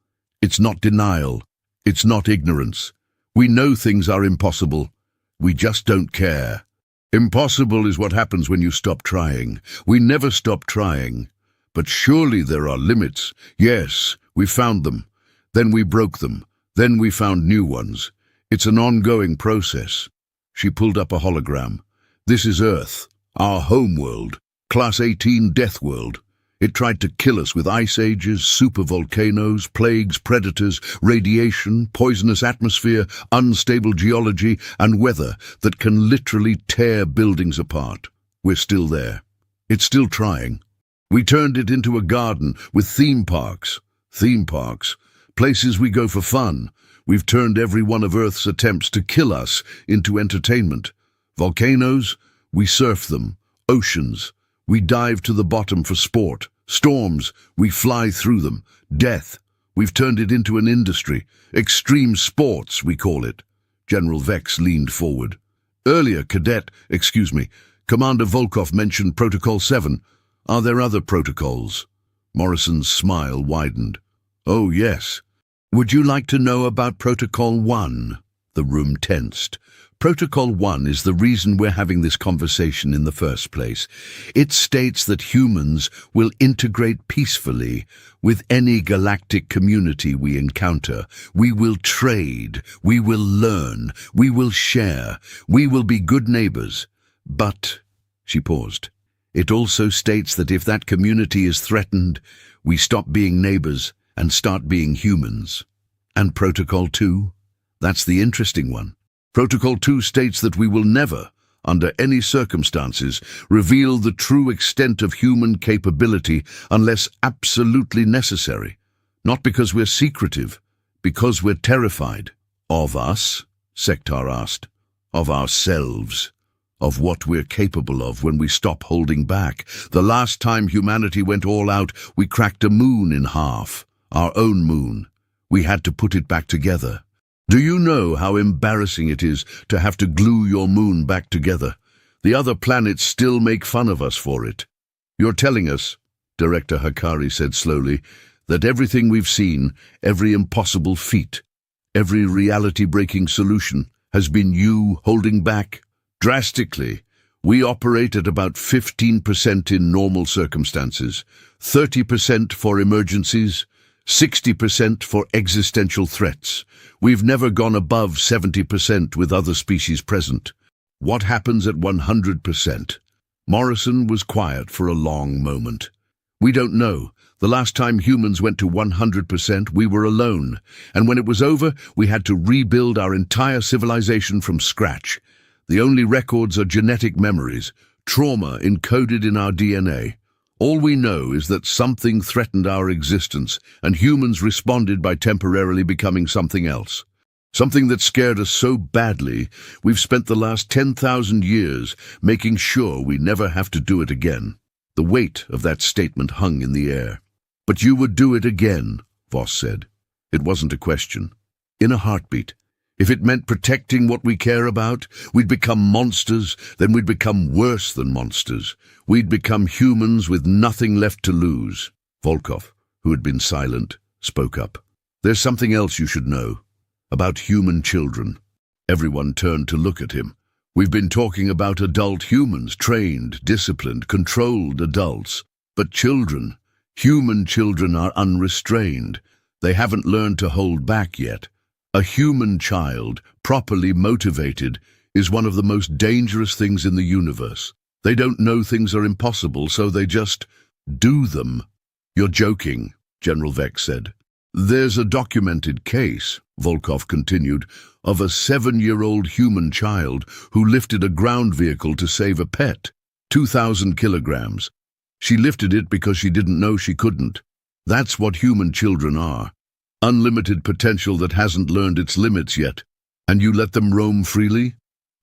It's not denial. It's not ignorance. We know things are impossible. We just don't care. Impossible is what happens when you stop trying. We never stop trying. But surely there are limits. Yes, we found them. Then we broke them. Then we found new ones. It's an ongoing process." She pulled up a hologram. "This is Earth, our homeworld, Class 18 Deathworld. It tried to kill us with ice ages, supervolcanoes, plagues, predators, radiation, poisonous atmosphere, unstable geology, and weather that can literally tear buildings apart. We're still there. It's still trying. We turned it into a garden with theme parks. Theme parks. Places we go for fun. We've turned every one of Earth's attempts to kill us into entertainment. Volcanoes, we surf them. Oceans, we dive to the bottom for sport. Storms, we fly through them. Death, we've turned it into an industry. Extreme sports, we call it." General Vex leaned forward. "Earlier, Commander Volkov mentioned Protocol 7. Are there other protocols?" Morrison's smile widened. "Oh, yes. Would you like to know about Protocol 1? The room tensed. Protocol 1 is the reason we're having this conversation in the first place. It states that humans will integrate peacefully with any galactic community we encounter. We will trade, we will learn, we will share, we will be good neighbors. But, she paused, it also states that if that community is threatened, we stop being neighbors and start being humans. And Protocol 2? That's the interesting one. Protocol 2 states that we will never, under any circumstances, reveal the true extent of human capability unless absolutely necessary. Not because we're secretive, because we're terrified. "Of us?" Sektar asked. "Of ourselves. Of what we're capable of when we stop holding back. The last time humanity went all out, we cracked a moon in half. Our own moon. We had to put it back together. Do you know how embarrassing it is to have to glue your moon back together? The other planets still make fun of us for it. You're telling us," Director Hakari said slowly, "that everything we've seen, every impossible feat, every reality-breaking solution, has been you holding back? Drastically, we operate at about 15% in normal circumstances, 30% for emergencies, 60% for existential threats. We've never gone above 70% with other species present. What happens at 100%? Morrison was quiet for a long moment. "We don't know. The last time humans went to 100%, we were alone. And when it was over, we had to rebuild our entire civilization from scratch. The only records are genetic memories, trauma encoded in our DNA. All we know is that something threatened our existence, and humans responded by temporarily becoming something else. Something that scared us so badly, we've spent the last 10,000 years making sure we never have to do it again. The weight of that statement hung in the air. "But you would do it again," Voss said. It wasn't a question. In a heartbeat. If it meant protecting what we care about, we'd become monsters, then we'd become worse than monsters. We'd become humans with nothing left to lose. Volkov, who had been silent, spoke up. "There's something else you should know. About human children." Everyone turned to look at him. "We've been talking about adult humans, trained, disciplined, controlled adults. But children, human children are unrestrained. They haven't learned to hold back yet. A human child, properly motivated, is one of the most dangerous things in the universe. They don't know things are impossible, so they just do them." "You're joking," General Vex said. "There's a documented case," Volkov continued, "of a 7-year-old human child who lifted a ground vehicle to save a pet, 2,000 kilograms. She lifted it because she didn't know she couldn't. That's what human children are. Unlimited potential that hasn't learned its limits yet. And you let them roam freely?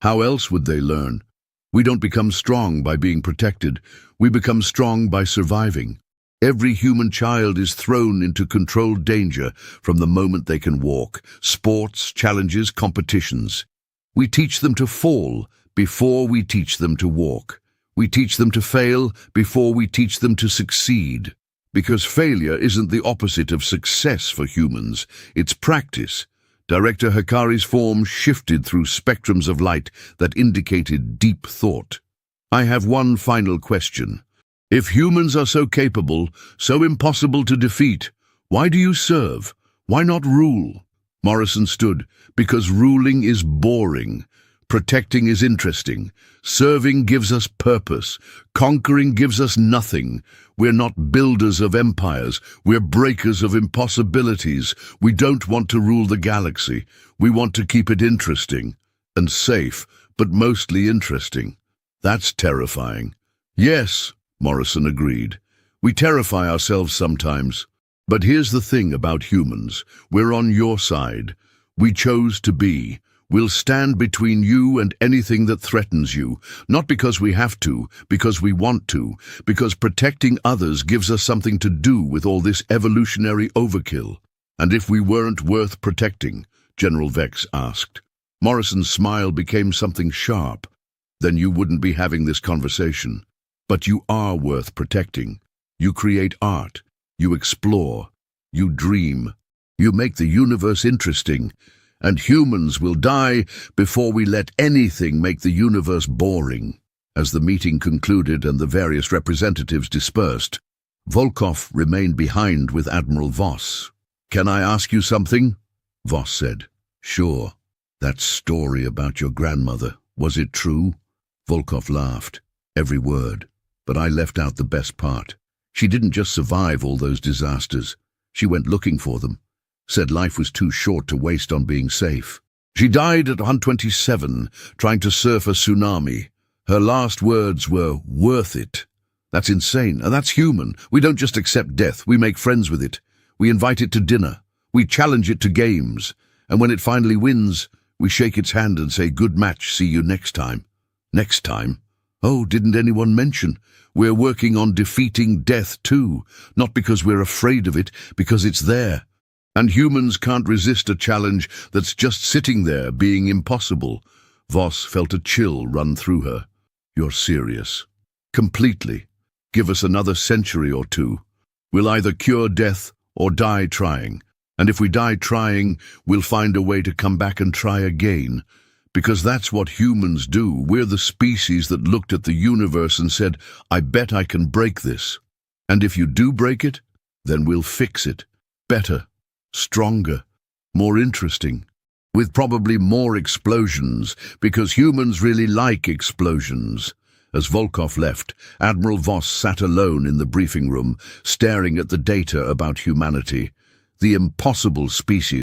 How else would they learn? We don't become strong by being protected. We become strong by surviving. Every human child is thrown into controlled danger from the moment they can walk. Sports, challenges, competitions. We teach them to fall before we teach them to walk. We teach them to fail before we teach them to succeed. Because failure isn't the opposite of success for humans, it's practice. Director Hikari's form shifted through spectrums of light that indicated deep thought. "I have one final question. If humans are so capable, so impossible to defeat, why do you serve? Why not rule?" Morrison stood. "Because ruling is boring. Protecting is interesting. Serving gives us purpose. Conquering gives us nothing. We're not builders of empires. We're breakers of impossibilities. We don't want to rule the galaxy. We want to keep it interesting. And safe, but mostly interesting. That's terrifying." "Yes," Morrison agreed. "We terrify ourselves sometimes. But here's the thing about humans. We're on your side. We chose to be. We'll stand between you and anything that threatens you, not because we have to, because we want to, because protecting others gives us something to do with all this evolutionary overkill." "And if we weren't worth protecting?" General Vex asked. Morrison's smile became something sharp. "Then you wouldn't be having this conversation. But you are worth protecting. You create art. You explore. You dream. You make the universe interesting. And humans will die before we let anything make the universe boring." As the meeting concluded and the various representatives dispersed, Volkov remained behind with Admiral Voss. "Can I ask you something?" Voss said. "Sure. That story about your grandmother, was it true?" Volkov laughed. "Every word. But I left out the best part. She didn't just survive all those disasters. She went looking for them. Said life was too short to waste on being safe. She died at 127, trying to surf a tsunami. Her last words were, 'worth it.' That's insane, and that's human. We don't just accept death, we make friends with it. We invite it to dinner. We challenge it to games. And when it finally wins, we shake its hand and say, 'Good match, see you next time.' Next time? Oh, didn't anyone mention? We're working on defeating death too, not because we're afraid of it, because it's there. And humans can't resist a challenge that's just sitting there being impossible." Voss felt a chill run through her. "You're serious." "Completely. Give us another century or two. We'll either cure death or die trying. And if we die trying, we'll find a way to come back and try again. Because that's what humans do. We're the species that looked at the universe and said, 'I bet I can break this.' And if you do break it, then we'll fix it. Better. Stronger, more interesting, with probably more explosions, because humans really like explosions." As Volkov left, Admiral Voss sat alone in the briefing room, staring at the data about humanity. The impossible species